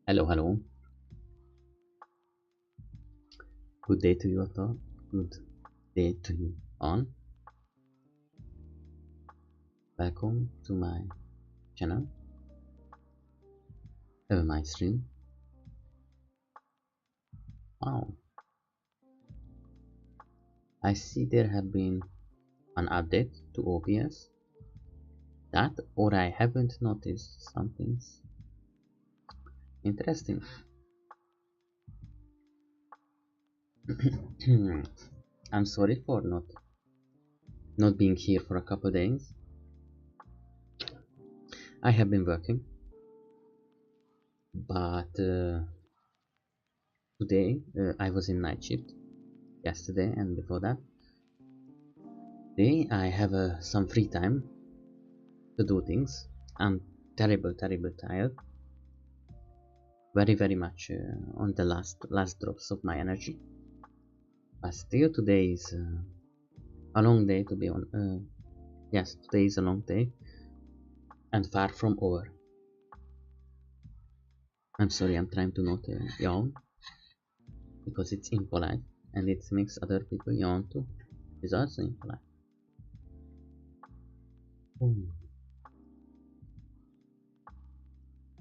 Hello, hello. Good day to you all. Good day to you all. Welcome to my channel. Have a nice stream. Wow. I see there have been an update to OBS. That or I haven't noticed something interesting. I'm sorry for not being here for a couple days. I have been working, but today I was in night shift. Yesterday and before that. Today I have some free time to do things. I'm terrible tired, very much on the last drops of my energy, but still today is a long day to be on. Yes, today is a long day and far from over. I'm sorry, I'm trying to not yawn because it's impolite and it makes other people yawn too. It's also impolite. Hmm.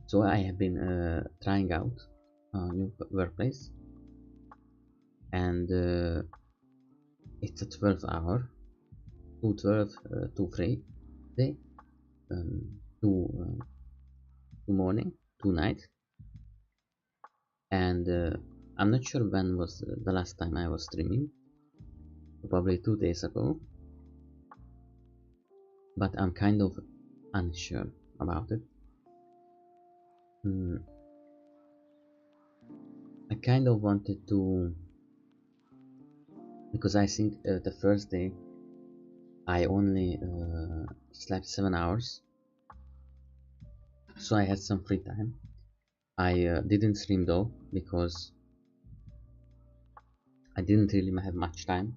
So I have been trying out a new workplace, and it's a 12-hour, 212, 2 3 day, two morning, 2 night, and I'm not sure when was the last time I was streaming, probably 2 days ago, but I'm kind of unsure about it. Mm, I kind of wanted to, because I think the first day I only slept 7 hours, so I had some free time. I didn't stream though because I didn't really have much time,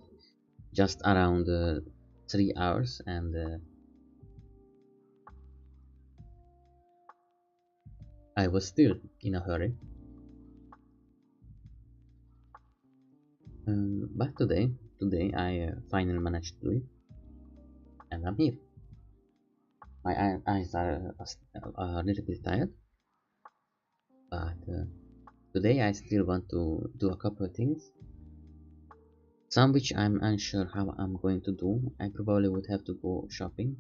just around 3 hours, and I was still in a hurry. But today I finally managed to do it, and I'm here. My eyes are a little bit tired, but today I still want to do a couple of things. Some which I'm unsure how I'm going to do. I probably would have to go shopping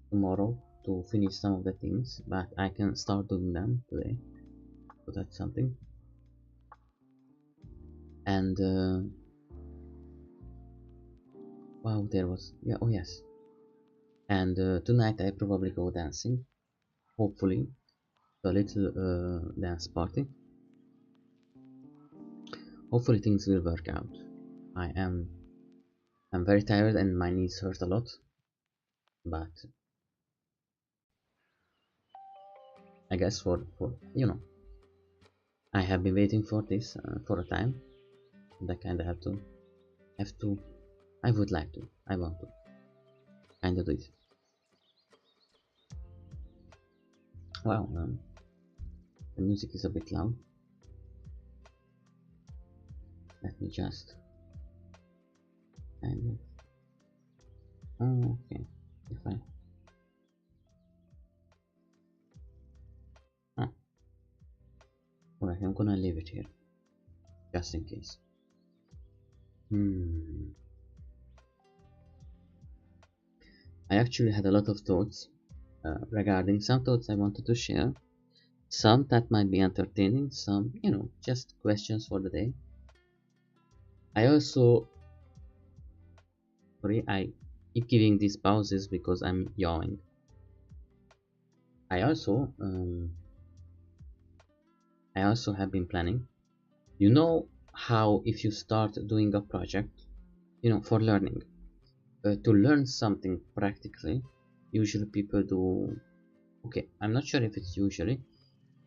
tomorrow to finish some of the things, but I can start doing them today. So that's something. And wow, there was, yeah, oh yes. And tonight I probably go dancing, hopefully a little dance party. Hopefully things will work out. I'm very tired and my knees hurt a lot, but I guess for I have been waiting for this for a time, and I kind of have to I would like to, I want to kind of do it. Wow, the music is a bit loud. Let me just kind of, oh, okay, if I, huh. Alright, I'm gonna leave it here just in case. I actually had a lot of thoughts regarding some thoughts I wanted to share, some that might be entertaining, some, just questions for the day. I also, sorry, I keep giving these pauses because I'm yawning. I also, have been planning. You know how if you start doing a project, for learning, to learn something practically, usually people do, okay, I'm not sure if it's usually,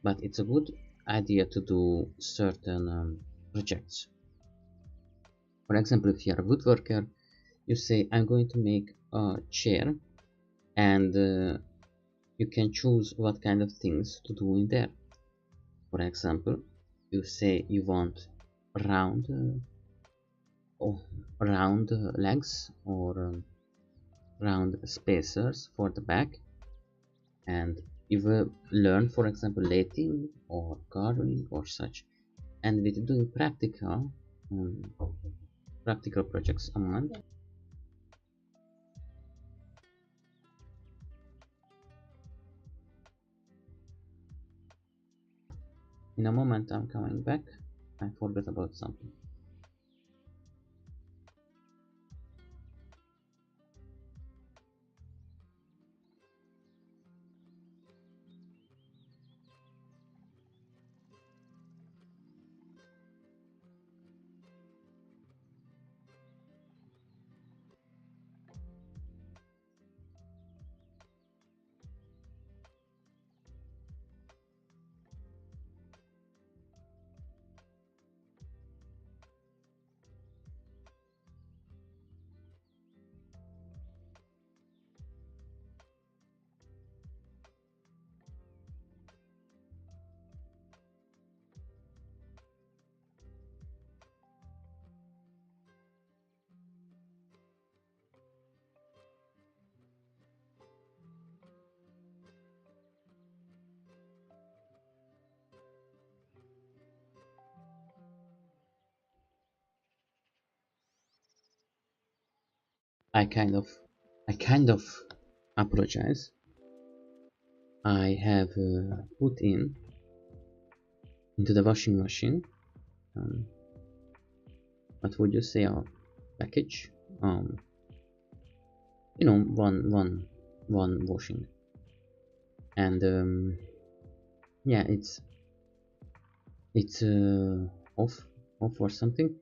but it's a good idea to do certain projects. For example, if you're a woodworker, you say, I'm going to make a chair, and you can choose what kind of things to do in there. For example, you say you want round or round legs or round spacers for the back, and you will learn, for example, lathe or carving or such. And with doing um, practical projects a month, in a moment I'm coming back. I forgot about something. I kind of I kind of apologize. I have put into the washing machine, um, what would you say, a package, um, one washing, and yeah, it's off or something,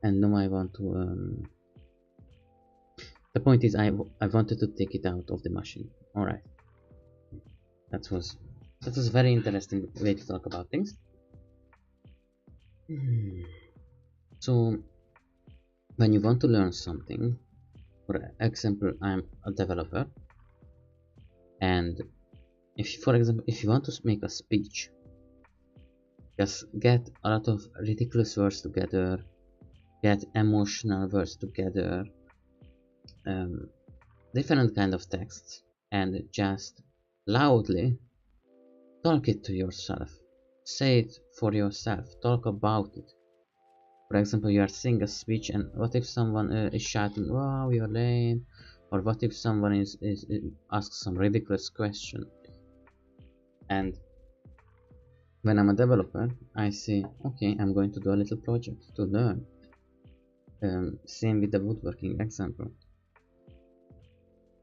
and now I want to the point is I wanted to take it out of the machine. All right, that was that was very interesting way to talk about things. So when you want to learn something, for example, I'm a developer, and if for example if you want to make a speech, just get a lot of ridiculous words together, get emotional words together, um, different kind of texts, and just loudly talk it to yourself, say it for yourself, talk about it. For example, you are saying a speech, and what if someone is shouting, "Wow, you're lame," or what if someone is asks some ridiculous question. And when I'm a developer, I say, okay, I'm going to do a little project to learn. Same with the woodworking example.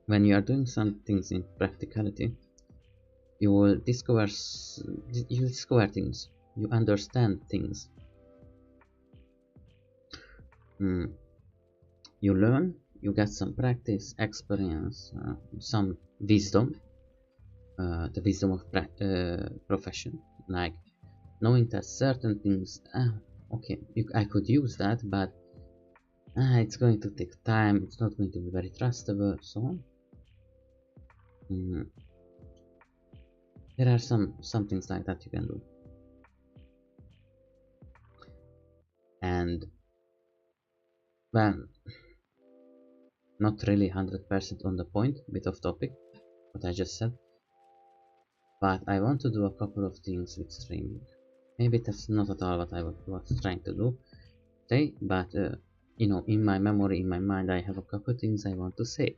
When you are doing some things in practicality, you will discover things, you understand things, mm, you learn, you get some practice, experience, some wisdom, the wisdom of profession, like knowing that certain things, okay, I could use that, but it's going to take time, it's not going to be very trustable, so on. There are some things like that you can do. And well, not really 100% on the point, bit of topic what I just said, but I want to do a couple of things with streaming. Maybe that's not at all what I was trying to do today, but in my memory, in my mind, I have a couple of things I want to say.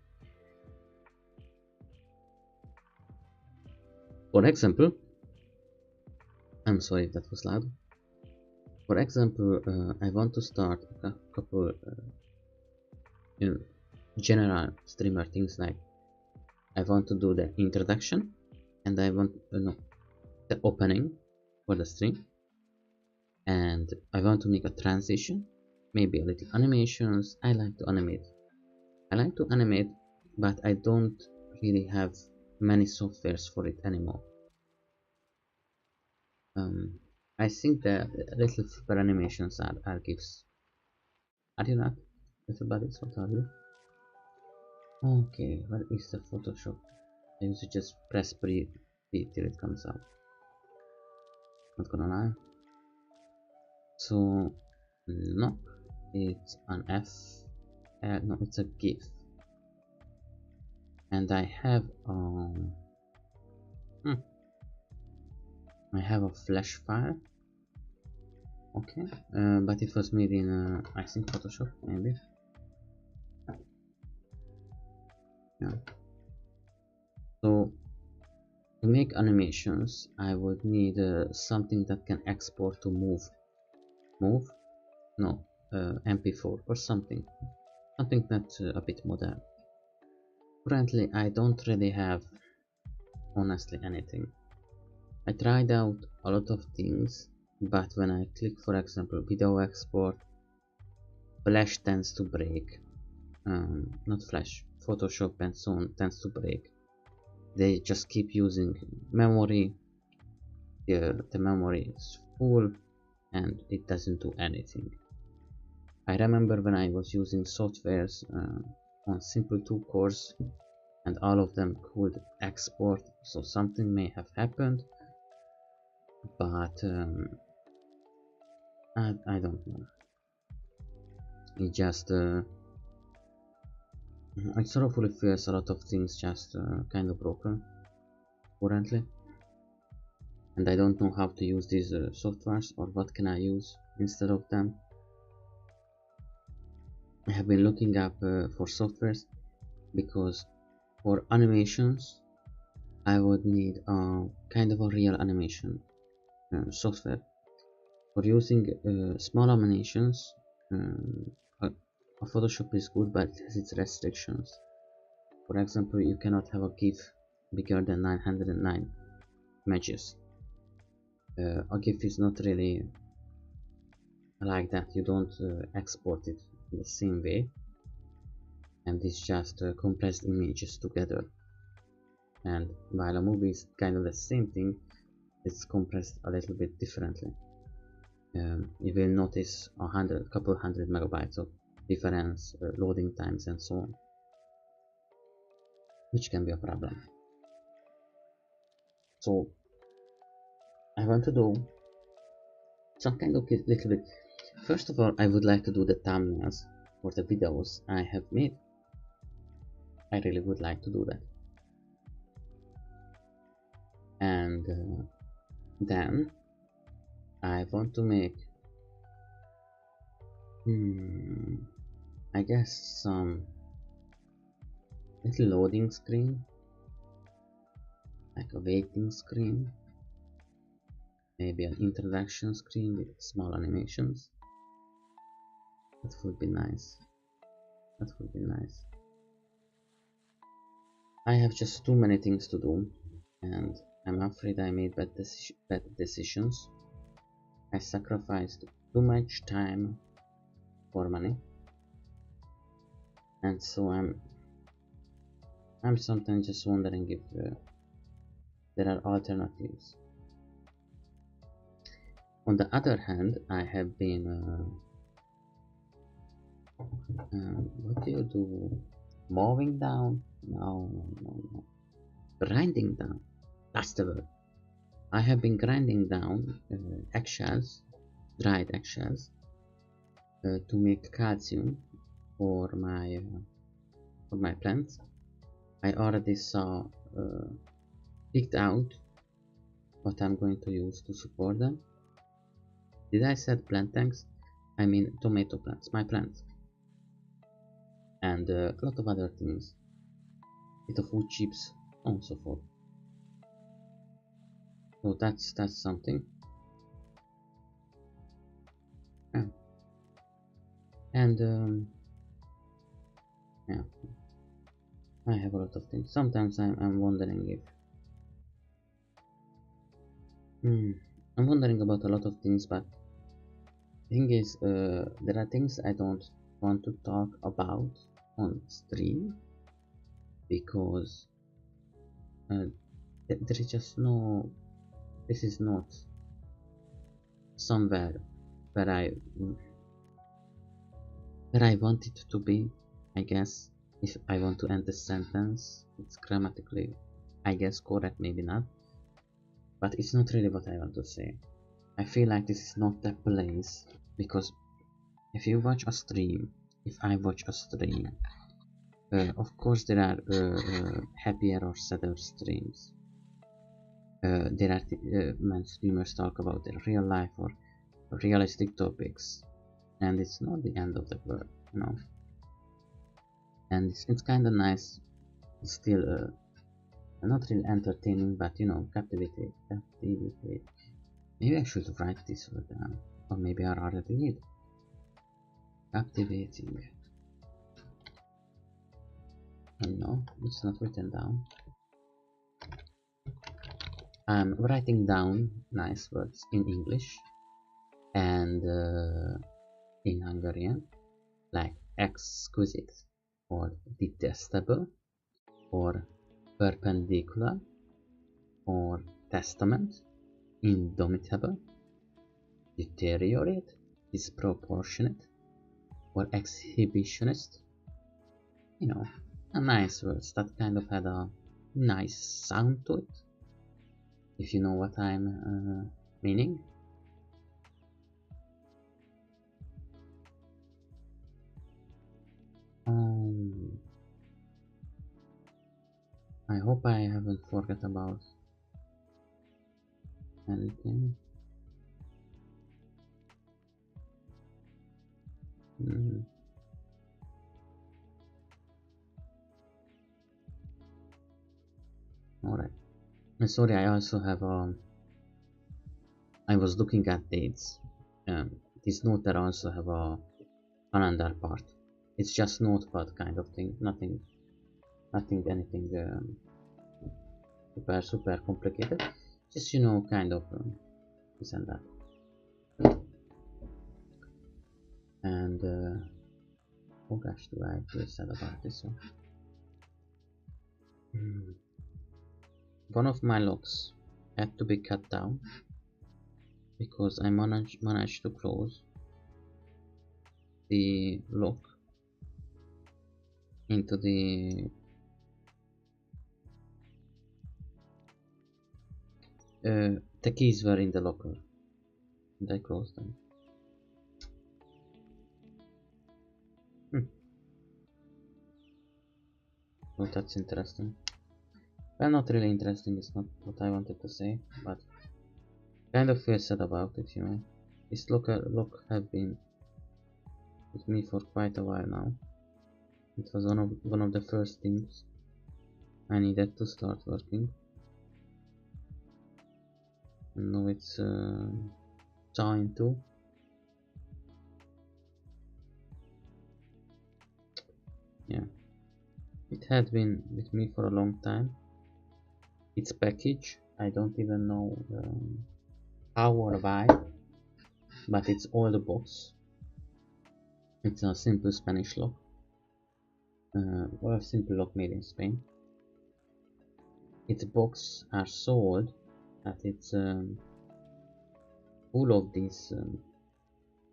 For example, I'm sorry if that was loud. For example, I want to start a couple general streamer things, like I want to do the introduction, and I want the opening for the stream, and I want to make a transition, maybe a little animations. I like to animate, but I don't really have many softwares for it anymore. I think the little super animations are gifts. Are you not, little buddies? What are you? Okay, what is the Photoshop? I used to just press pre till it comes out. not gonna lie. So no, it's an F. No, it's a GIF, and I have I have a flash file. Okay, but it was made in I think Photoshop maybe. Yeah. So to make animations, I would need something that can export to move. No, MP4 or something that's a bit modern. Currently, I don't really have honestly anything. I tried out a lot of things, but when I click, for example, video export, Flash tends to break. Not Flash, Photoshop and so on tends to break. They just keep using memory. The memory is full and it doesn't do anything. I remember when I was using softwares on Simple 2 course and all of them could export, so something may have happened, but I don't know. It just it sorrowfully feels a lot of things just kind of broken currently, and I don't know how to use these softwares or what can I use instead of them. I have been looking up for softwares because for animations I would need kind of a real animation software. For using small animations, a Photoshop is good, but it has its restrictions. For example, you cannot have a GIF bigger than 909 images. A GIF is not really like that. You don't export it in the same way, and it's just compressed images together. And while a movie is kind of the same thing, it's compressed a little bit differently. You will notice couple hundred megabytes of difference, loading times and so on, which can be a problem. So I want to do some kind of little bit. First of all, I would like to do the thumbnails for the videos I have made. I really would like to do that. And then I want to make I guess some little loading screen, like a waiting screen, maybe an introduction screen with small animations. That would be nice. That would be nice. I have just too many things to do, and I'm afraid I made bad decisions. I sacrificed too much time for money, and so I'm sometimes just wondering if there are alternatives. On the other hand, I have been what do you do? Mowing down? No. Grinding down. That's the word. I have been grinding down eggshells, dried eggshells, to make calcium for my plants. I already saw picked out what I'm going to use to support them. Did I said plant tanks? I mean tomato plants, my plants, and a lot of other things, bit of wood chips, and so forth. So that's something. Yeah. And yeah, I have a lot of things. Sometimes I'm wondering if I'm wondering about a lot of things, but the thing is, there are things I don't want to talk about on stream because there is just no. This is not somewhere where I want it to be. I guess if I want to end the sentence, it's grammatically, I guess, correct, maybe not, but it's not really what I want to say. I feel like this is not the place, because if you watch a stream, if I watch a stream, of course there are happier or sadder streams. There are when streamers talk about their real life or realistic topics, and it's not the end of the world, you know. And it's kind of nice, still not really entertaining, but you know, captivating. Maybe I should write this word down, or maybe I already did. Captivating. And no, it's not written down. I'm writing down nice words in English and in Hungarian, like exquisite or detestable or perpendicular or testament, indomitable, deteriorate, disproportionate, or exhibitionist. You know, a nice words that kind of had a nice sound to it, if you know what I'm meaning. I hope I haven't forgot about anything. Alright. Sorry, I also have I was looking at dates. This note that also have a calendar part. It's just notepad kind of thing. Nothing anything super complicated. Just, you know, kind of this and that. And oh gosh, do I feel sad about this one? One of my locks had to be cut down because I managed to close the lock into the the keys were in the locker and I closed them. Oh, that's interesting. Well, not really interesting, it's not what I wanted to say, but kind of feel sad about it, you know. This lock have been with me for quite a while now. It was one of the first things I needed to start working. And now it's time to. Yeah. It had been with me for a long time. Its package, I don't even know how or why, but it's all the box. It's a simple Spanish lock, or a simple lock made in Spain. Its box are sold that it's full of this,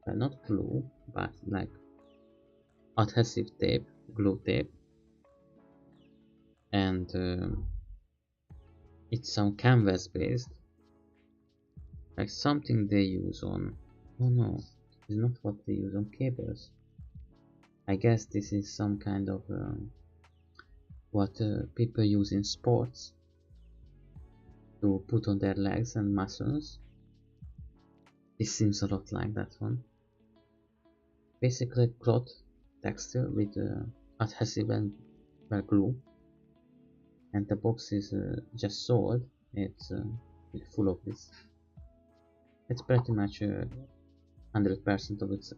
well, not glue, but like adhesive tape, glue tape, and it's some canvas based, like something they use on, oh no, it's not what they use on cables. I guess this is some kind of what people use in sports to put on their legs and muscles. This seems a lot like that one. Basically cloth textile with adhesive and glue, and the box is just sold. It's full of this. It's pretty much 100% of its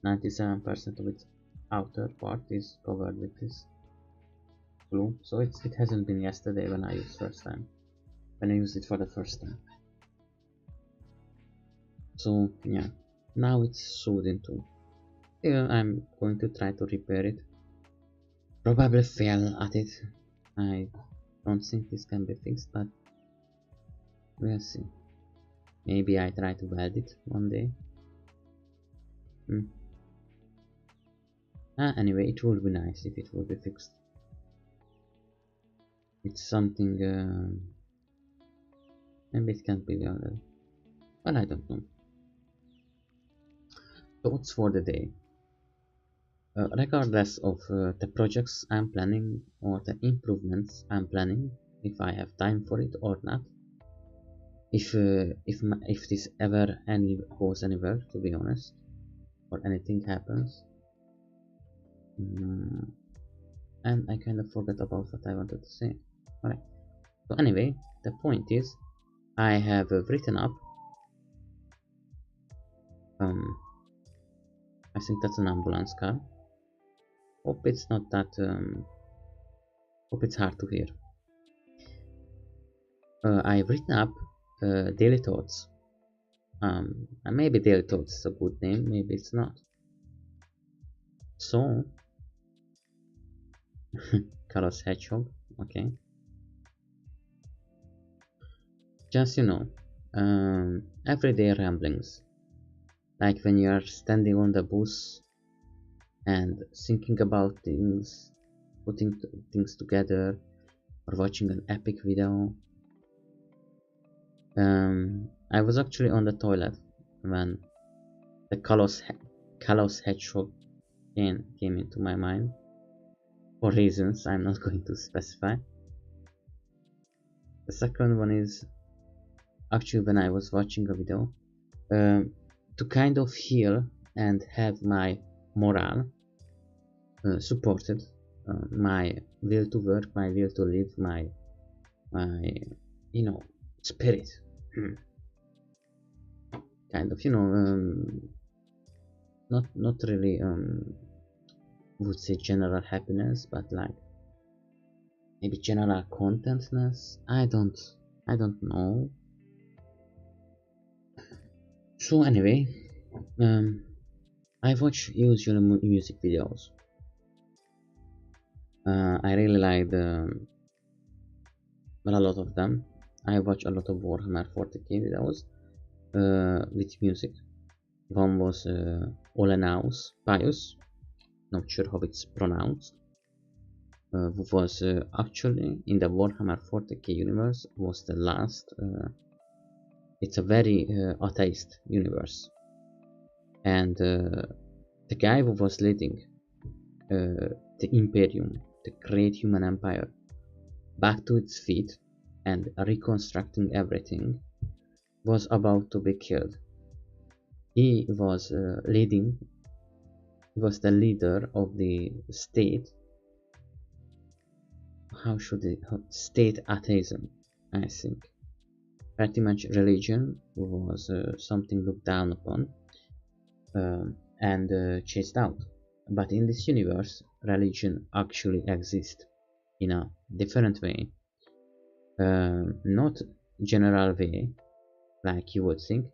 97% of its outer part is covered with this glue. So it hasn't been yesterday when I used it for the first time. So yeah, now it's sewed into. I'm going to try to repair it. Probably fail at it. I don't think this can be fixed, but we'll see. Maybe I try to weld it one day. Anyway, it would be nice if it would be fixed. It's something maybe it can't be welded. Well, I don't know. Thoughts for the day. Regardless of the projects I'm planning or the improvements I'm planning, if I have time for it or not, if this ever goes anywhere, to be honest, or anything happens, and I kind of forgot about what I wanted to say. Alright. So anyway, the point is, I have written up. I think that's an ambulance car. Hope it's not that. Hope it's hard to hear. I've written up daily thoughts. Maybe daily thoughts is a good name. Maybe it's not. So, Carlos Hedgehog. Okay. Just everyday ramblings. Like when you are standing on the bus and thinking about things, putting things together, or watching an epic video. I was actually on the toilet when the Carlos Hedgehog came into my mind, for reasons I'm not going to specify. The second one is actually when I was watching a video to kind of heal and have my morale supported, my will to work, my will to live, my spirit, kind of, not really would say general happiness, but like maybe general contentness. I don't know. So anyway, I watch usually music videos. I really like well, a lot of them. I watch a lot of Warhammer 40k videos with music. One was Olenaus Pius, not sure how it's pronounced, who was actually in the Warhammer 40k universe, was the last. It's a very atheist universe, and the guy who was leading the Imperium, the great human empire, back to its feet and reconstructing everything, was about to be killed. He was he was the leader of the state. State atheism, I think. Pretty much religion was something looked down upon and chased out. But in this universe, religion actually exists in a different way, not general way like you would think.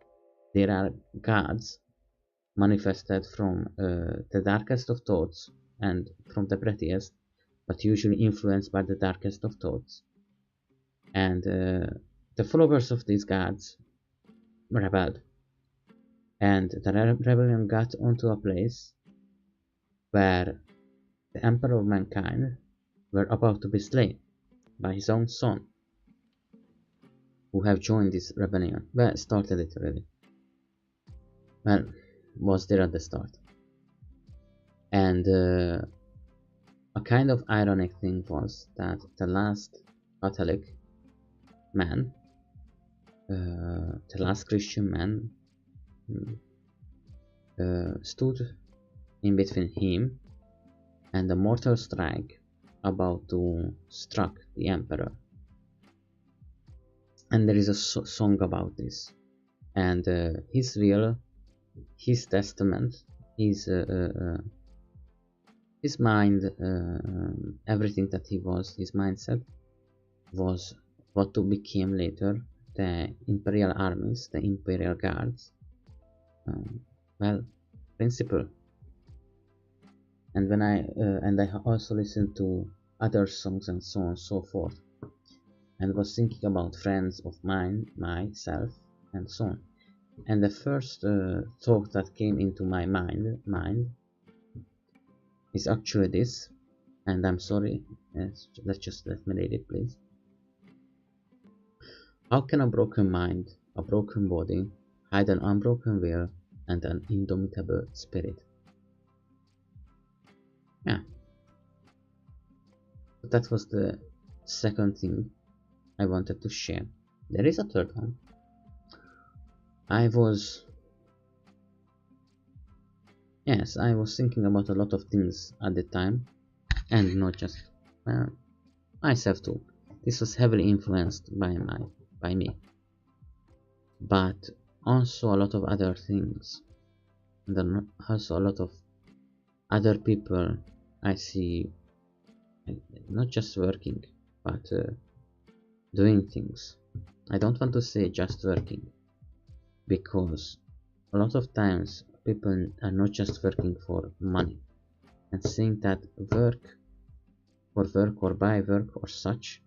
There are gods manifested from the darkest of thoughts and from the prettiest, but usually influenced by the darkest of thoughts. And the followers of these gods rebelled, and the rebellion got onto a place where the emperor of mankind were about to be slain by his own son, who have joined this rebellion. Well, started it already. Well, was there at the start. And a kind of ironic thing was that the last Catholic man, the last Christian man, stood in between him and the mortal strike about to struck the emperor. And there is a song about this, and his will, his testament, his mind, everything that he was, his mindset, was what to became later the imperial armies, the imperial guards. Well, principle. And when I also listened to other songs and so on and so forth, and was thinking about friends of mine, myself, and so on. And the first thought that came into my mind is actually this, and I'm sorry, let me read it, please. How can a broken mind, a broken body, hide an unbroken will, and an indomitable spirit. Yeah, that was the second thing I wanted to share. There is a third one. I was thinking about a lot of things at the time, and not just myself too. This was heavily influenced by me, but also a lot of other things, and then also a lot of other people I see, not just working, but doing things. I don't want to say just working, because a lot of times people are not just working for money, and saying that work for work or by work or such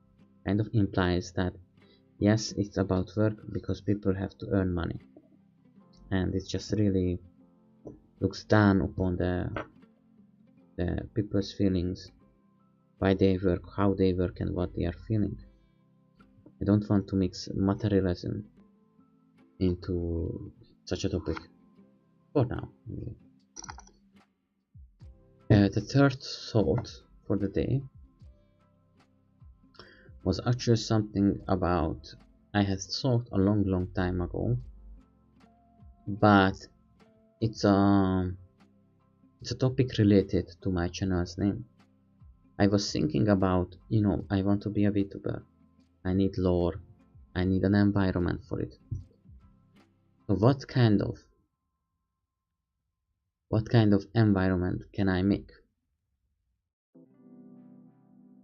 kind of implies that yes, it's about work because people have to earn money, and it just really looks down upon the people's feelings, why they work, how they work, and what they are feeling. I don't want to mix materialism into such a topic for now. The third thought for the day was actually something about I had thought a long time ago, but it's a topic related to my channel's name. I was thinking about, I want to be a VTuber. I need lore. I need an environment for it. So what kind of environment can I make?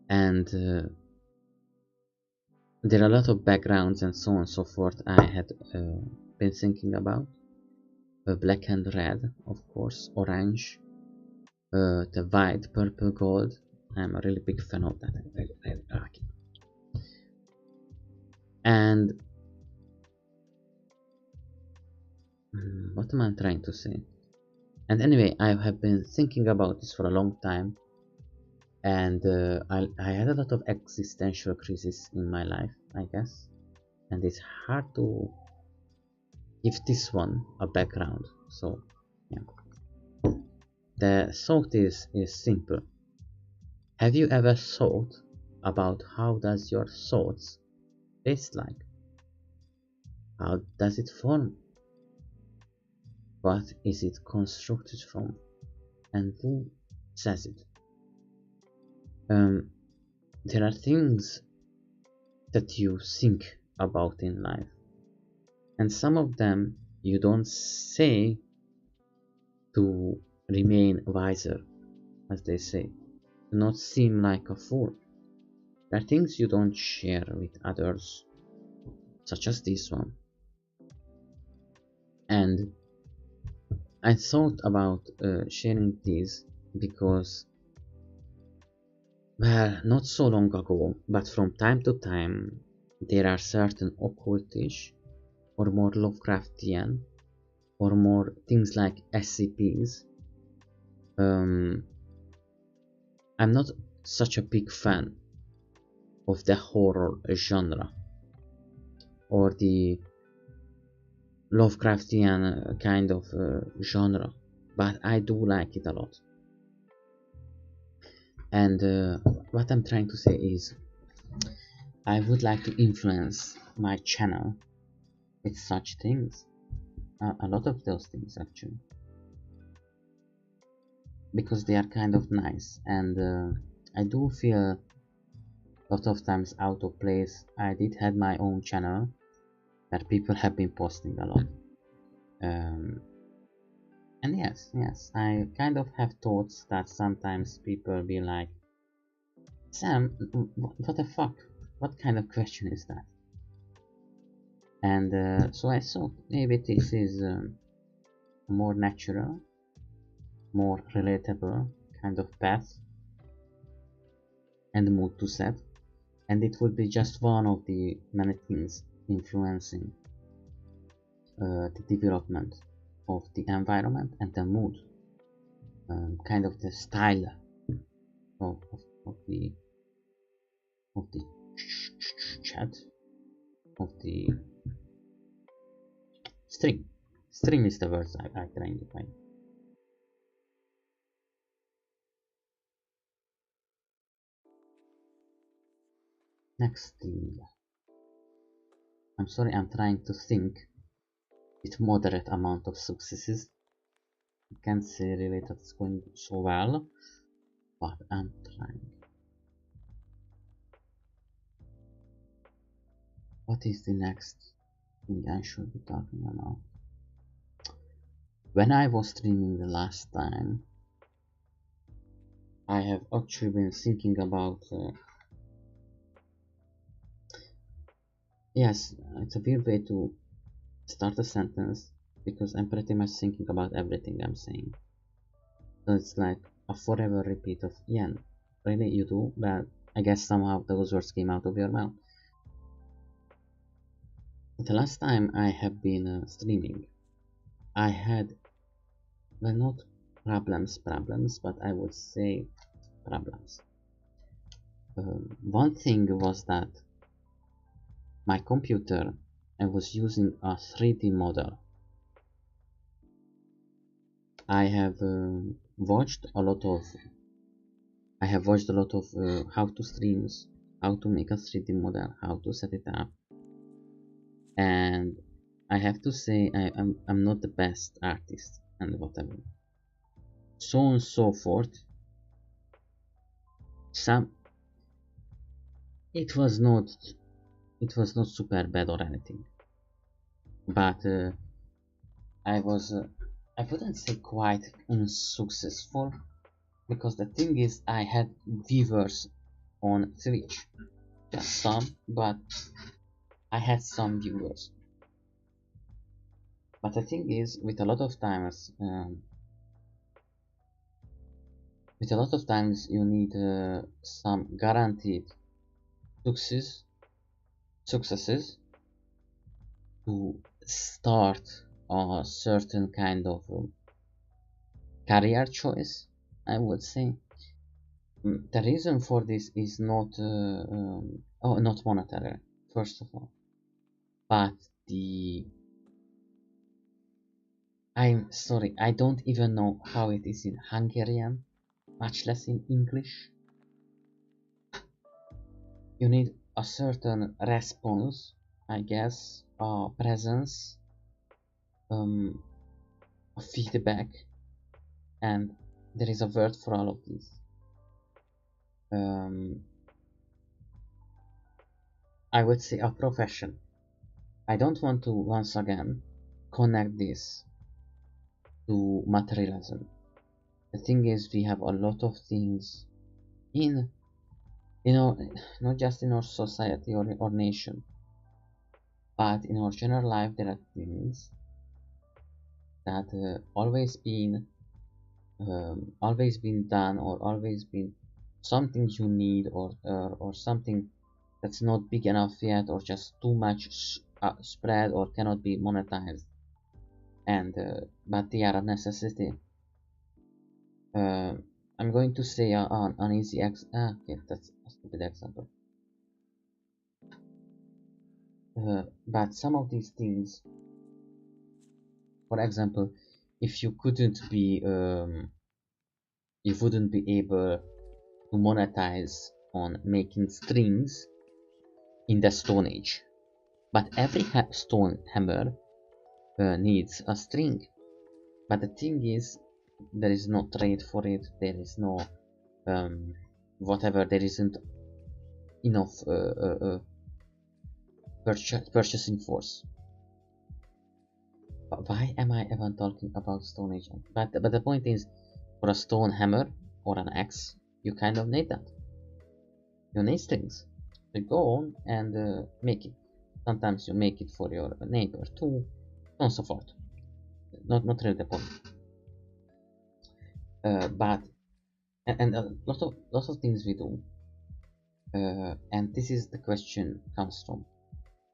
And there are a lot of backgrounds and so on and so forth I had been thinking about. Black and red, of course, orange, the white, purple, gold. I'm a really big fan of that. I really like it. And what am I trying to say? And anyway, I have been thinking about this for a long time, and I had a lot of existential crisis in my life, I guess, and it's hard to give this one a background. So yeah, the thought is simple. Have you ever thought about how does your thoughts taste like? How does it form? What is it constructed from? And who says it? There are things that you think about in life, and some of them you don't say to remain wiser, as they say, to not seem like a fool. There are things you don't share with others, such as this one. And I thought about sharing these because, well, not so long ago, but from time to time, there are certain occultish or more Lovecraftian or more things like SCPs. I'm not such a big fan of the horror genre or the Lovecraftian kind of genre, but I do like it a lot. And what I'm trying to say is, I would like to influence my channel with such things, a lot of those things actually, because they are kind of nice, and I do feel a lot of times out of place. I did have my own channel that people have been posting a lot, and yes, I kind of have thoughts that sometimes people be like, Sam, what the fuck, what kind of question is that? And so I thought maybe this is a more natural, more relatable kind of path and mood to set, and it would be just one of the many things influencing the development of the environment and the mood, kind of the style of, of, of the of the chat, of the Stream. Stream is the word I trying to find. Next thing. I'm sorry, I'm trying to think with moderate amount of successes. I can't say really that it's going so well, but I'm trying. What is the next thing I should be talking about? When I was streaming the last time, I have actually been thinking about yes, it's a weird way to start a sentence because I'm pretty much thinking about everything I'm saying. So it's like a forever repeat of yeah, really you do, but I guess somehow those words came out of your mouth. The last time I have been streaming, I had, well, not problems, but I would say problems. One thing was that my computer, I was using a 3D model. I have watched a lot of how to streams, how to make a 3D model, how to set it up, and I have to say I'm not the best artist and whatever, so on and so forth. Some it was not super bad or anything, but I was I wouldn't say quite unsuccessful, because the thing is I had viewers on Twitch, just some, but I had some viewers. But the thing is, with a lot of times you need some guaranteed successes to start a certain kind of career choice, I would say. The reason for this is not not monetary, first of all, but I'm sorry, I don't even know how it is in Hungarian, much less in English. You need a certain response, I guess, presence, a feedback, and there is a word for all of this. I would say a profession. I don't want to once again connect this to materialism. The thing is, we have a lot of things in, not just in our society or nation, but in our general life. There are things that always been done, or always been something you need, or something that's not big enough yet, or just too much spread, or cannot be monetized, and but they are a necessity. I'm going to say an easy okay, that's a stupid example. But some of these things, for example, if you couldn't be you wouldn't be able to monetize on making strings in the Stone Age, but every stone hammer needs a string. But the thing is, there is no trade for it, there is no whatever, there isn't enough purchasing force. But why am I even talking about Stone Age? But the point is, for a stone hammer or an axe, you kind of need that. You need strings. You go on and make it. Sometimes you make it for your neighbor too, and so forth. Not really the point. But and lots of things we do. And this is the question comes from: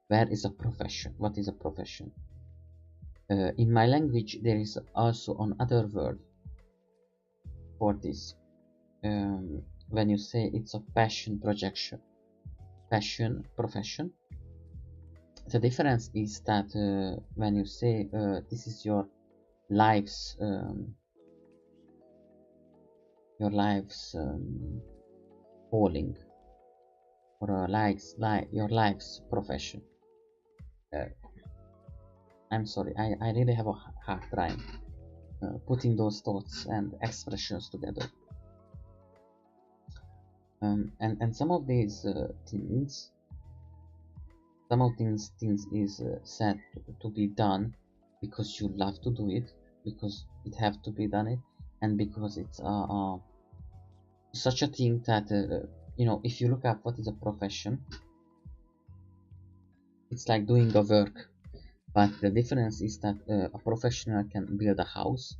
where is a profession? What is a profession? In my language, there is also another word for this. When you say it's a passion profession, The difference is that when you say this is life's your life's calling, or your life's profession. uh, I'm sorry, I really have a hard time putting those thoughts and expressions together. And some of these things, some of these things is said to be done because you love to do it, because it have to be done it, and because it's such a thing that if you look up what is a profession, it's like doing a work. But the difference is that a professional can build a house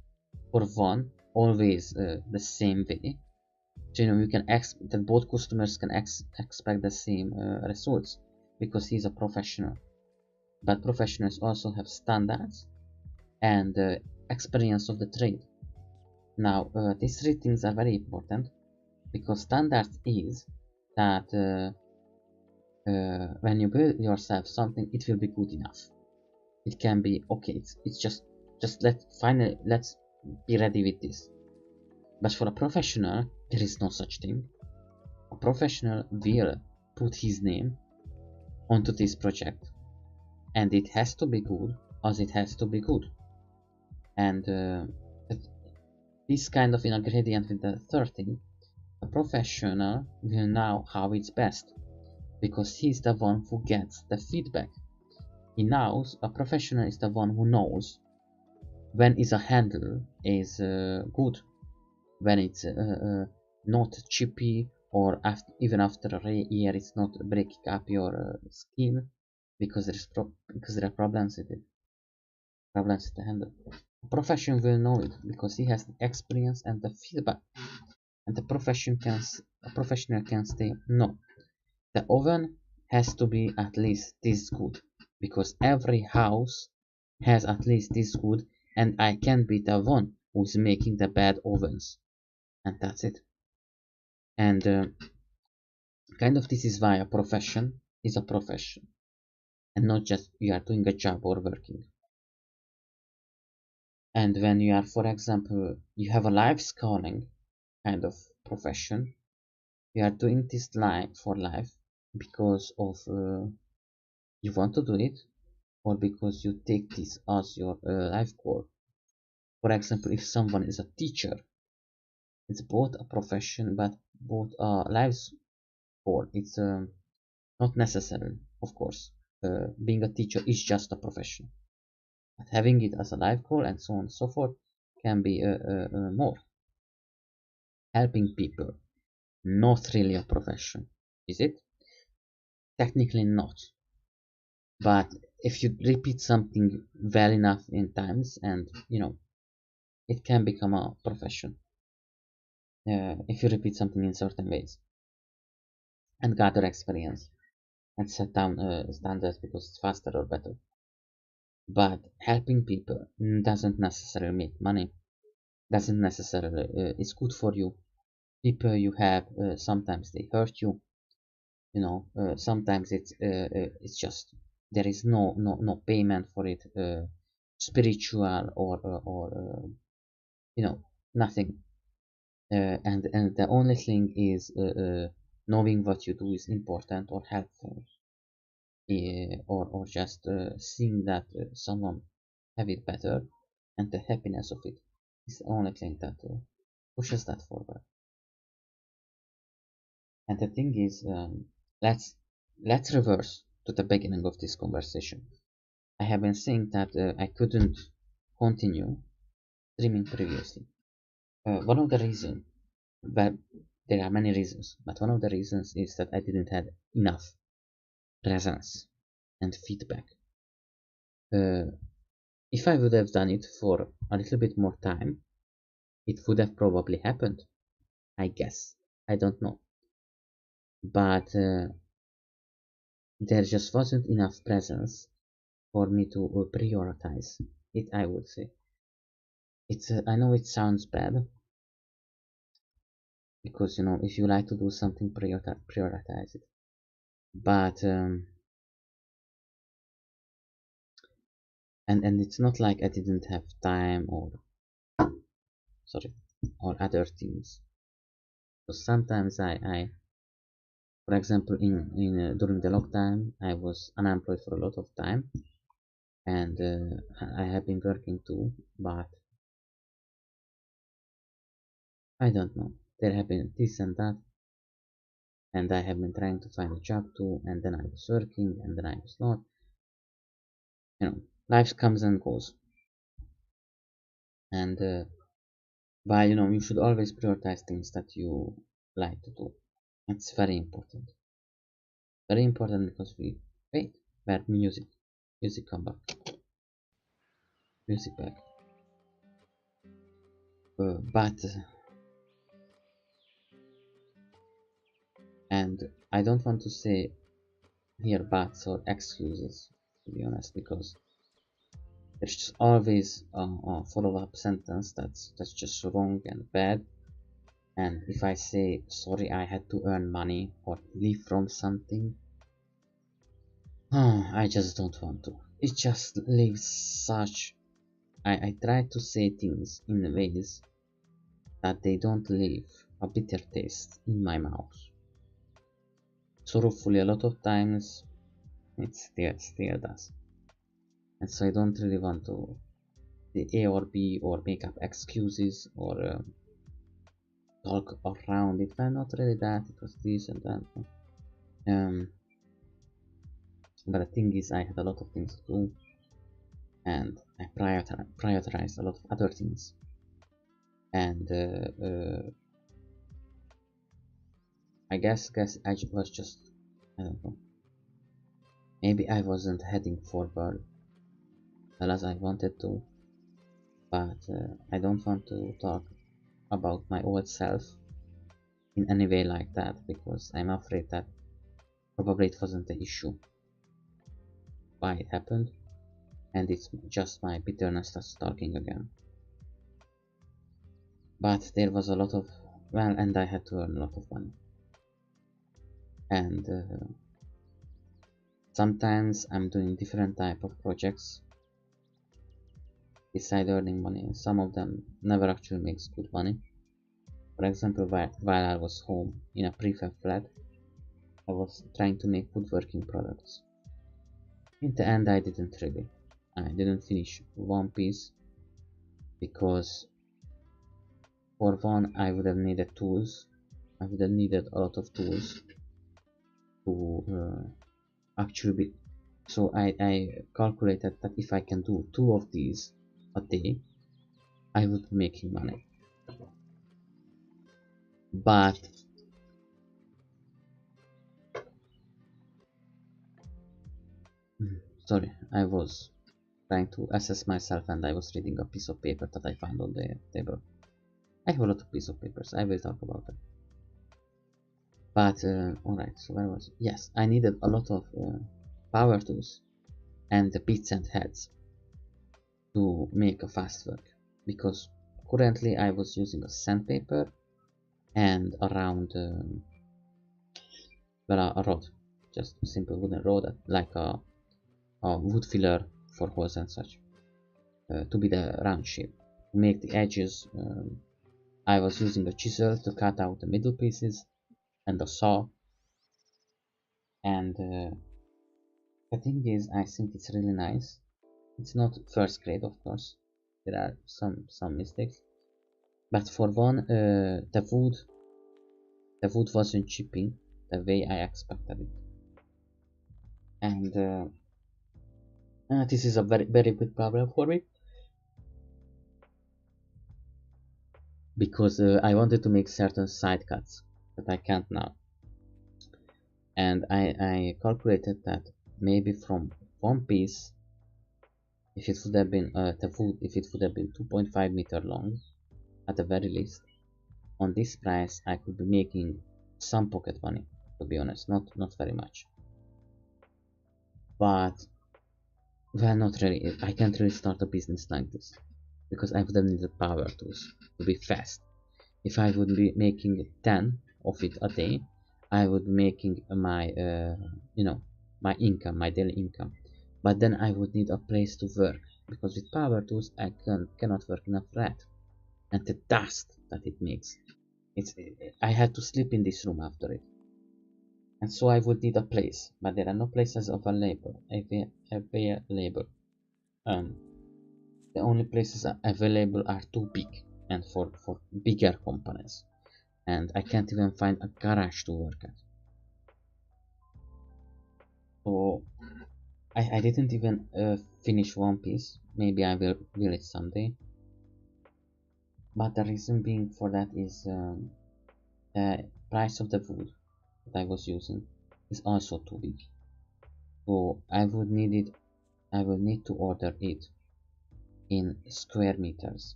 for one, always the same way. So, you can expect that both customers can expect the same results because he's a professional. But professionals also have standards and experience of the trade. Now, these three things are very important because standards is that when you build yourself something, it will be good enough. It can be okay. It's just let's be ready with this. But for a professional, there is no such thing. A professional will put his name onto this project, and it has to be good as it has to be good. And this kind of ingredient with the third thing, a professional will know how it's best because he's the one who gets the feedback. He knows, a professional is the one who knows when is a handle is good, when it's not chippy, or even after a year it's not breaking up your skin because there are problems with it, problems with the handle. A professional will know it because he has the experience and the feedback, and a professional can say no. The oven has to be at least this good because every house has at least this good, and I can be the one who's making the bad ovens, and that's it. And kind of this is why a profession is a profession and not just you are doing a job or working. And when you are, for example, you have a life calling kind of profession, you are doing this life for life because of you want to do it, or because you take this as your life goal. For example, if someone is a teacher, it's both a profession but both a life goal. It's not necessary, of course. Being a teacher is just a profession, but having it as a life goal and so on and so forth can be more. Helping people, not really a profession, is it? Technically not, but if you repeat something well enough in times, and it can become a profession if you repeat something in certain ways and gather experience and set down standards because it's faster or better. But helping people doesn't necessarily make money, doesn't necessarily it's good for you. People you have, sometimes they hurt you, sometimes it's just there is no payment for it, spiritual or nothing. And the only thing is knowing what you do is important or helpful, or just seeing that someone have it better, and the happiness of it is the only thing that pushes that forward. And the thing is, let's reverse to the beginning of this conversation. I have been saying that I couldn't continue streaming previously. One of the reasons, but there are many reasons, but one of the reasons is that I didn't have enough presence and feedback. If I would have done it for a little bit more time, it would have probably happened, I guess. I don't know. But there just wasn't enough presence for me to prioritize it, I would say. I know it sounds bad, because if you like to do something, prioritize it. But and it's not like I didn't have time or other things. So sometimes I for example, during the lockdown, I was unemployed for a lot of time, and I have been working too, but I don't know. There have been this and that, and I have been trying to find a job too, and then I was working, and then I was not. Life comes and goes, and but you should always prioritize things that you like to do. It's very important because we wait. Where music come back, music back. But and I don't want to say here buts or excuses, to be honest, because there's just always a follow-up sentence that's just wrong and bad. And if I say sorry, I had to earn money or live from something, I just don't want to. It just leaves such. I try to say things in ways that they don't leave a bitter taste in my mouth. Sorrowfully, a lot of times it still does. And so I don't really want to the A or B or make up excuses or talk around it. Well, not really that, it was this and that. But the thing is, I had a lot of things to do, and I prioritized a lot of other things. And I guess I was just, I don't know, maybe I wasn't heading forward well as I wanted to, but I don't want to talk about my old self in any way like that, because I'm afraid that probably it wasn't the issue why it happened, and it's just my bitterness that's talking again. But there was a lot of, well, and I had to earn a lot of money, and sometimes I'm doing different type of projects beside earning money. Some of them never actually makes good money. For example, while I was home in a prefab flat, I was trying to make woodworking products. In the end, I didn't finish one piece because for one, I would have needed tools. I would have needed a lot of tools to actually be. So I calculated that if I can do 2 of these a day, I would be making money. But sorry, I was trying to assess myself and I was reading a piece of paper that I found on the table. I have a lot of pieces of papers, I will talk about it. But alright, so where was it? Yes, I needed a lot of power tools and the bits and heads to make a fast work, because currently I was using a sandpaper and around well, a rod, just a simple wooden rod, like a wood filler for holes and such, to be the round shape. To make the edges, I was using a chisel to cut out the middle pieces and a saw. And the thing is, I think it's really nice. It's not first grade, of course. There are some mistakes, but for one, the wood wasn't chipping the way I expected it, and this is a very big problem for me, because I wanted to make certain side cuts that I can't now, and I calculated that maybe from one piece, if it would have been if it would have been 2.5 meter long at the very least, on this price I could be making some pocket money, to be honest, not very much. But well, not really. I can't really start a business like this because I would have needed power tools to be fast. If I would be making 10 of it a day, I would be making my my income, my daily income. But then I would need a place to work, because with power tools I cannot work enough red. And the dust that it makes, I had to sleep in this room after it. And so I would need a place, but there are no places available. Um, the only places available are too big and for bigger components, and I can't even find a garage to work at. So I didn't even finish One Piece. Maybe I will it someday. But the reason being for that is the price of the wood that I was using is also too big. So I would need to order it in square meters.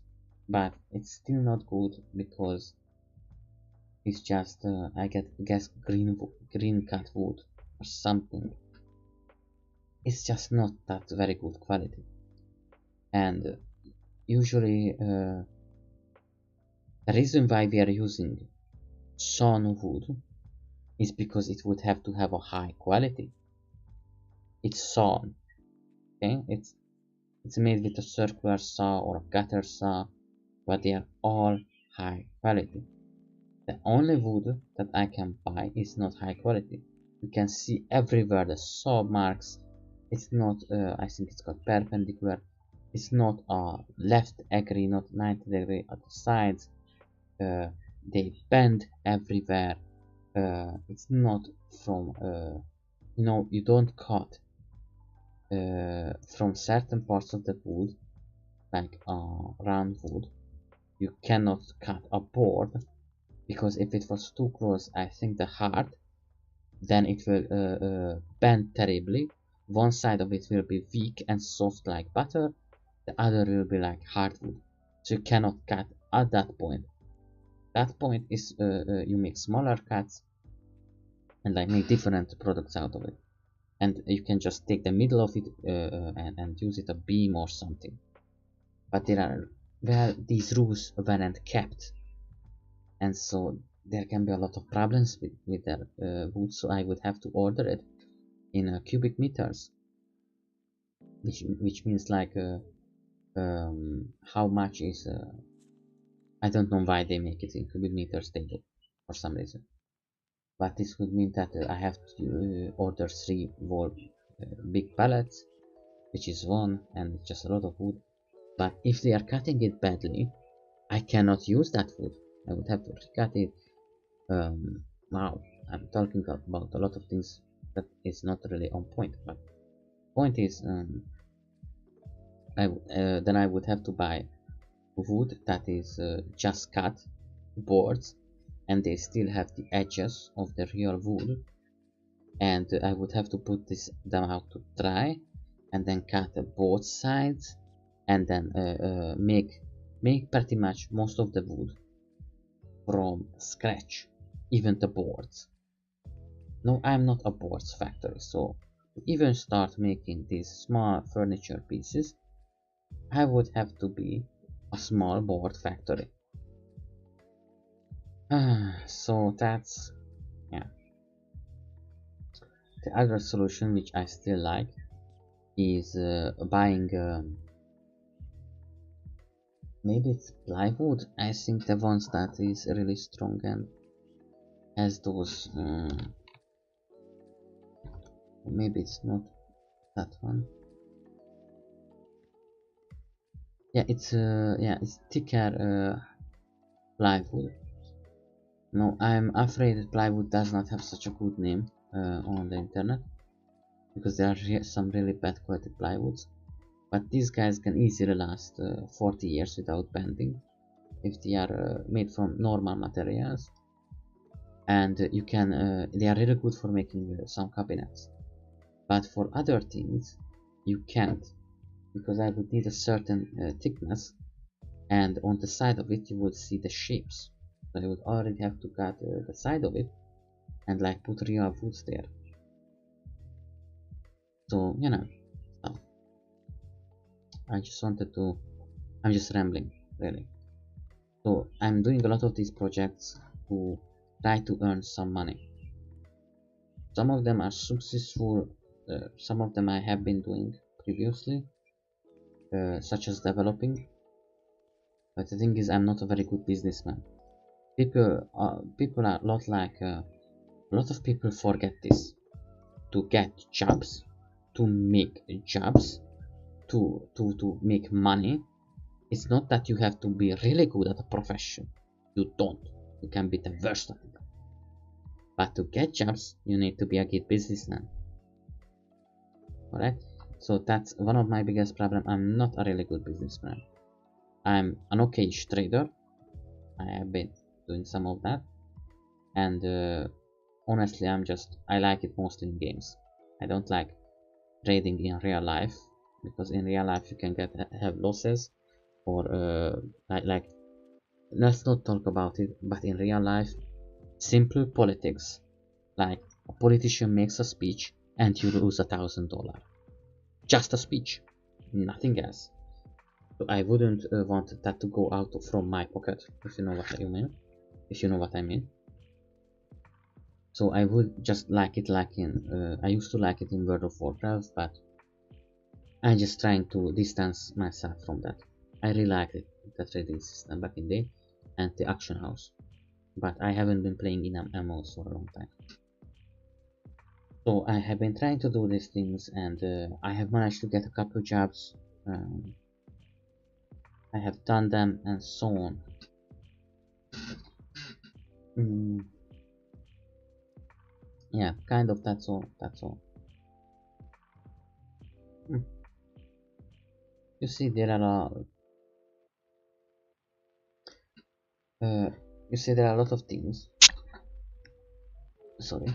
But it's still not good because it's just I guess green cut wood or something. It's just not that very good quality. And usually the reason why we are using sawn wood is because it would have to have a high quality. It's sawn, okay? It's made with a circular saw or a gutter saw, but they are all high quality. The only wood that I can buy is not high quality. You can see everywhere the saw marks. It's not, I think it's called perpendicular. It's not left agree, not 90 degree at the sides. They bend everywhere. It's not from, you don't cut from certain parts of the wood, like round wood. You cannot cut a board because if it was too close, I think the heart, then it will bend terribly. One side of it will be weak and soft like butter, the other will be like hardwood. So you cannot cut at that point. That point is you make smaller cuts and like make different products out of it. And you can just take the middle of it and use it a beam or something. But these rules weren't kept, and so there can be a lot of problems with that wood. So I would have to order it in cubic meters, which means like how much is I don't know why they make it in cubic meters table for some reason, but this would mean that I have to order 3 whole big pallets, which is one, and it's just a lot of wood. But if they are cutting it badly, I cannot use that wood. I would have to recut it. Wow, I'm talking about a lot of things that is not really on point. But point is, then I would have to buy wood that is just cut boards, and they still have the edges of the real wood. And I would have to put them out to dry, and then cut both sides, and then make pretty much most of the wood from scratch, even the boards. No, I'm not a boards factory, so to even start making these small furniture pieces, I would have to be a small board factory. So that's, yeah. The other solution which I still like is buying maybe it's plywood. I think the ones that is really strong and has those maybe it's not that one. Yeah, it's thicker plywood. No, I'm afraid that plywood does not have such a good name on the internet, because there are some really bad quality plywoods. But these guys can easily last 40 years without bending if they are made from normal materials. And they are really good for making some cabinets. But for other things, you can't, because I would need a certain thickness, and on the side of it you would see the shapes. So I would already have to cut the side of it and like put real woods there. So so I just wanted to, I'm just rambling really. So I'm doing a lot of these projects to try to earn some money. Some of them are successful, some of them I have been doing previously, such as developing. But the thing is, I'm not a very good businessman. People are a lot like a lot of people forget this. To get jobs, to make jobs, to make money, it's not that you have to be really good at a profession. You don't. You can be the worst at it. But to get jobs, you need to be a good businessman. Alright? So that's one of my biggest problems. I'm not a really good businessman. I'm an okay trader. I have been doing some of that. And honestly, I like it most in games. I don't like trading in real life, because in real life you can have losses, or like let's not talk about it. But in real life, simple politics, like a politician makes a speech and you lose $1,000, just a speech, nothing else. So I wouldn't want that to go out from my pocket, if you know what I mean. So I would just like it like in I used to like it in World of Warcraft, but I'm just trying to distance myself from that. I really liked it, the trading system back in the day, and the auction house, but I haven't been playing in MMOs for a long time. So I have been trying to do these things, and I have managed to get a couple jobs. I have done them, and so on. Yeah, kind of. That's all. You see, there are a lot of things. Sorry,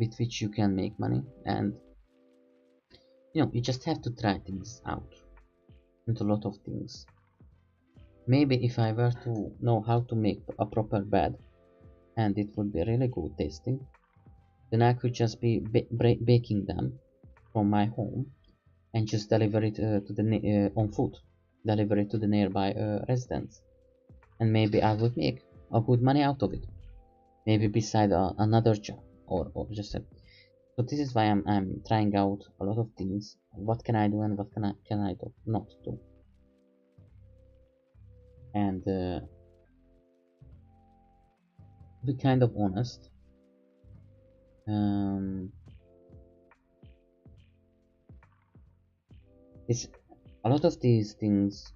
with which you can make money, and you just have to try things out. Into a lot of things. Maybe if I were to know how to make a proper bed, and it would be really good tasting, then I could just be baking them from my home and just deliver it to the on foot, deliver it to the nearby residents, and maybe I would make a good money out of it. Maybe beside another job, or just a. So this is why I'm trying out a lot of things. What can I do and what can I do not do? And be kind of honest. It's a lot of these things,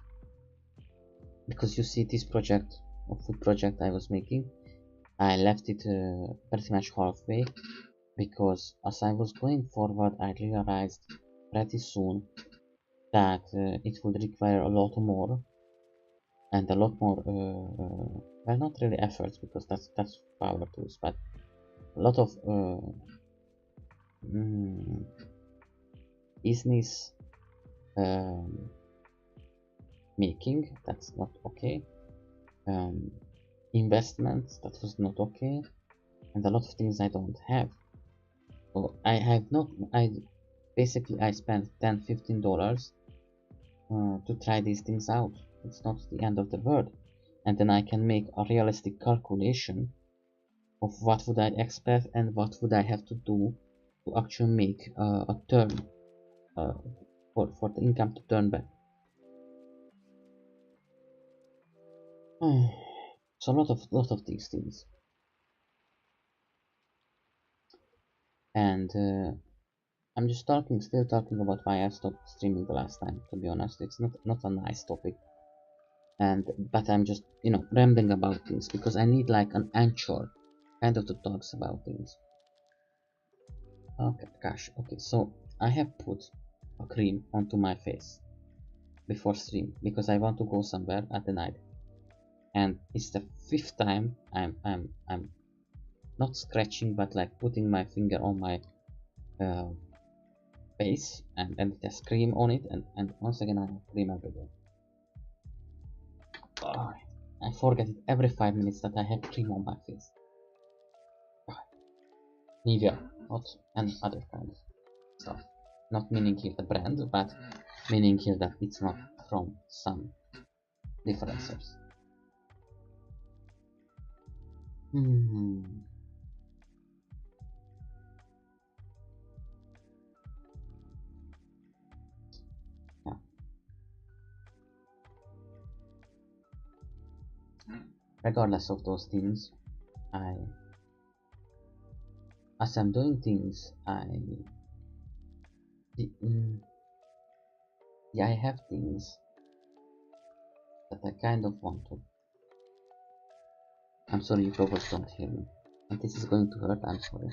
because you see this project or food project I was making, I left it pretty much halfway, because as I was going forward I realized pretty soon that it would require a lot more, and a lot more well, not really efforts, because that's power tools, but a lot of business making. That's not okay. Investments, that was not okay, and a lot of things I don't have. So I have not. I spent $10-15 to try these things out. It's not the end of the world, and then I can make a realistic calculation of what would I expect and what would I have to do to actually make a turn for the income to turn back. So a lot of these things, and I'm just still talking about why I stopped streaming the last time. To be honest, it's not a nice topic, but I'm just rambling about things because I need like an anchor, kind of, to talk about things. Okay, gosh. Okay, so I have put a cream onto my face before stream because I want to go somewhere at the night, and it's the 5th time I'm not scratching, but like putting my finger on my face, and it has cream on it, and once again I have cream everywhere. Oh, I forget it every 5 minutes that I have cream on my face. Nivea, not any other kind of stuff. Not meaning here the brand, but meaning here that it's not from some different source. Yeah. regardless of those things, I as I'm doing things, mm, yeah, I have things that I kind of want to. I'm sorry, you probably don't hear me, and this is going to hurt. I'm sorry.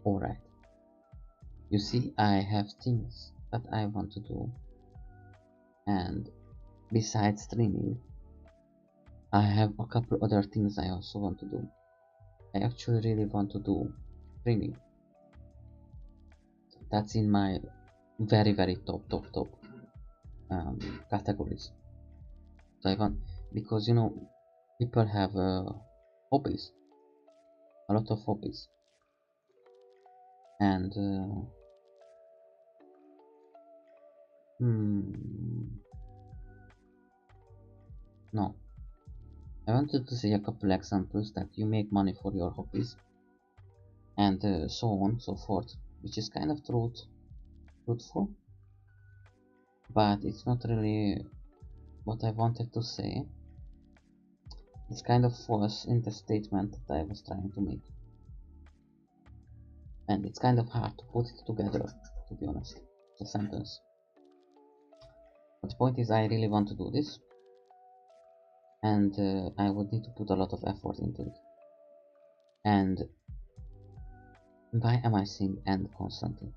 All right. You see, I have things that I want to do, and besides streaming, I have a couple other things I also want to do. I actually really want to do streaming. That's in my very top categories. So I want, because you know, people have hobbies, a lot of hobbies, and no, I wanted to say a couple examples that you make money for your hobbies, and so on so forth, which is kind of truthful, but it's not really what I wanted to say. It's kind of false in the statement that I was trying to make, and it's kind of hard to put it together, to be honest, the sentence. But the point is, I really want to do this, and I would need to put a lot of effort into it. And why am I saying "and" constantly?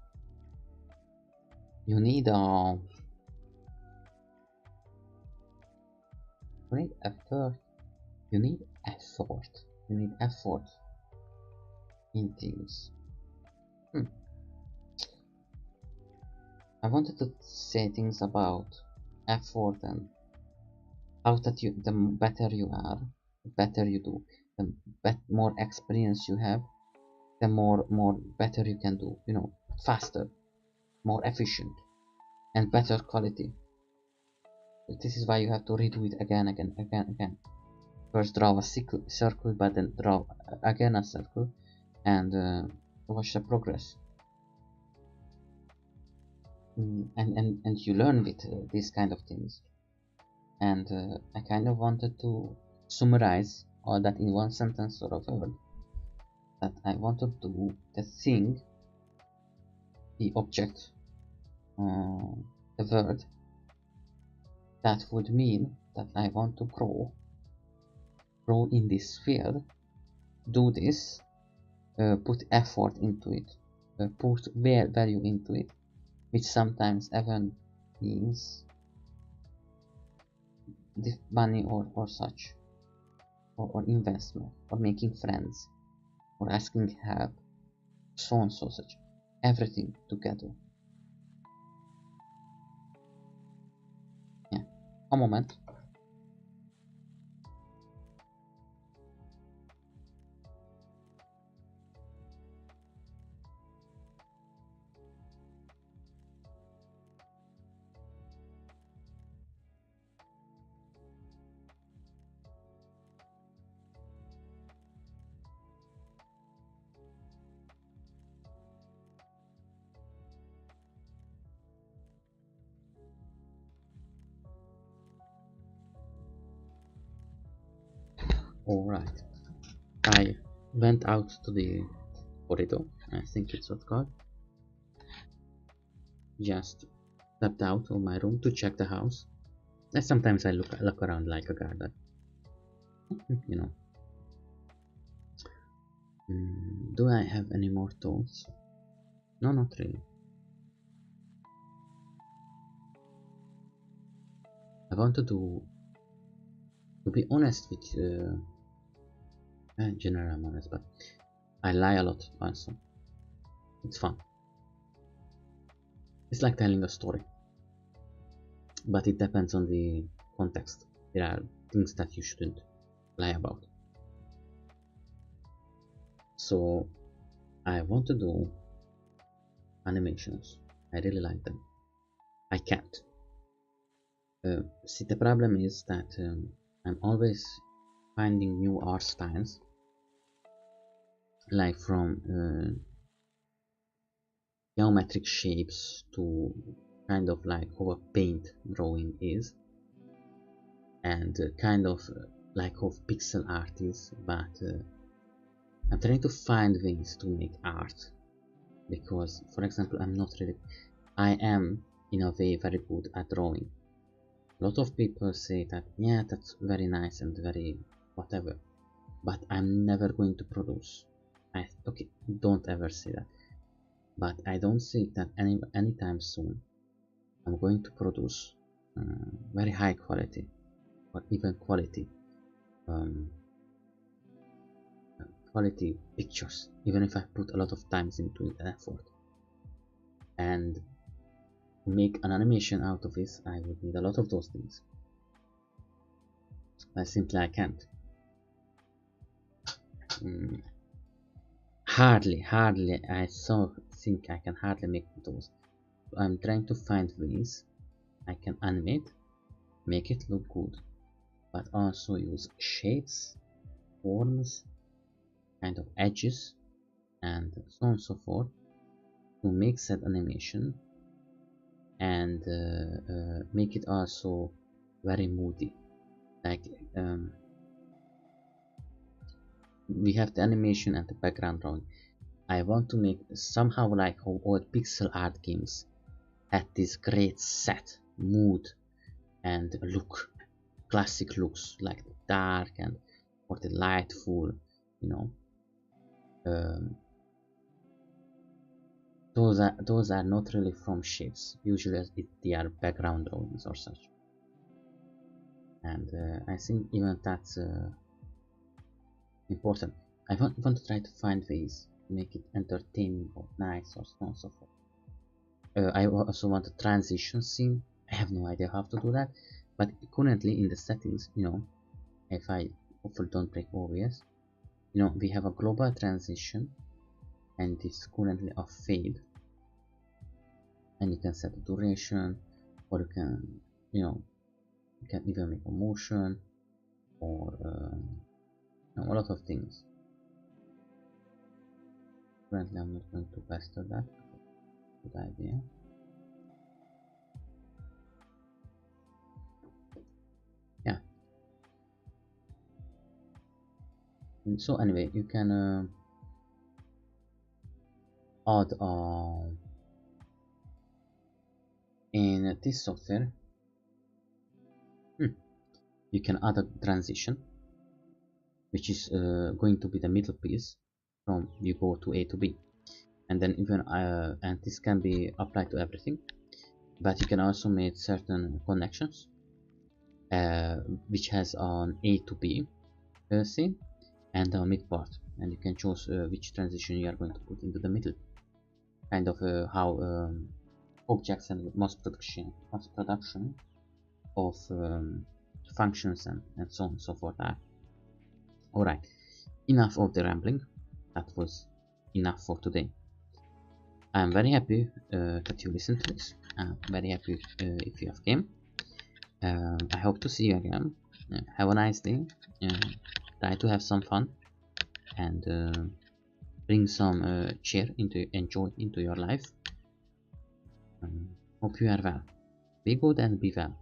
You need you need effort. You need effort. You need effort in things. I wanted to say things about effort and how that the better you are, the better you do, the more experience you have, the more better you can do. You know, faster, more efficient, and better quality. This is why you have to redo it again. First draw a circle, but then draw again a circle, and watch the progress. And you learn with these kind of things. And I kind of wanted to summarize all that in one sentence or a word. That I wanted to do the thing, the object, the word that would mean that I want to grow in this field, do this, put effort into it, put value into it, which sometimes even means money or such, or investment, or making friends, or asking help, so on so such, everything together. Yeah, a moment. Alright, I went out to the corridor, I think it's what's called. Just stepped out of my room to check the house. And sometimes I look around like a gardener, you know. Do I have any more thoughts? No, not really. I wanted to be honest with in general I'm honest, but I lie a lot also. It's fun. It's like telling a story, but it depends on the context. There are things that you shouldn't lie about. So I want to do animations. I really like them. I can't. See, the problem is that I'm always finding new art styles, like from geometric shapes to kind of like how a paint drawing is, and kind of like of pixel art is, but I'm trying to find ways to make art, because for example I am in a way very good at drawing. A lot of people say that yeah, that's very nice and very whatever, but I'm never going to produce. Okay, don't ever say that, but I don't see that anytime soon I'm going to produce very high quality or even um, quality pictures, even if I put a lot of times into it and effort, and make an animation out of this. I would need a lot of those things. I can't. Hardly, I think I can hardly make those. So I'm trying to find ways I can animate, make it look good, but also use shapes, forms, kind of edges, and so on and so forth to make said animation, and make it also very moody. Like we have the animation and the background drawing. I want to make somehow like how old pixel art games had this great set, mood, and look, classic looks like the dark and or the lightful, you know. Those are not really from shapes. Usually they are background drawings or such. And I think even that's important. I want to try to find ways to make it entertaining or nice or so on and so forth. I also want a transition scene. I have no idea how to do that, but currently in the settings, you know, if I hopefully don't break OBS, you know, we have a global transition and it's currently a fade, and you can set the duration, or you can, you know, you can even make a motion, or you know, a lot of things. Currently I'm not going to pester that. Good idea. Yeah. And so anyway, you can add in this software, you can add a transition, which is going to be the middle piece from you go to A to B, and then even and this can be applied to everything, but you can also make certain connections which has an A to B scene and a mid part, and you can choose which transition you are going to put into the middle, kind of how objects and mass production of functions and so on and so forth are. Alright, enough of the rambling. That was enough for today. I'm very happy that you listened to this. I'm very happy if you have came. I hope to see you again. Have a nice day. Try to have some fun and bring some cheer and joy into your life. Hope you are well. Be good and be well.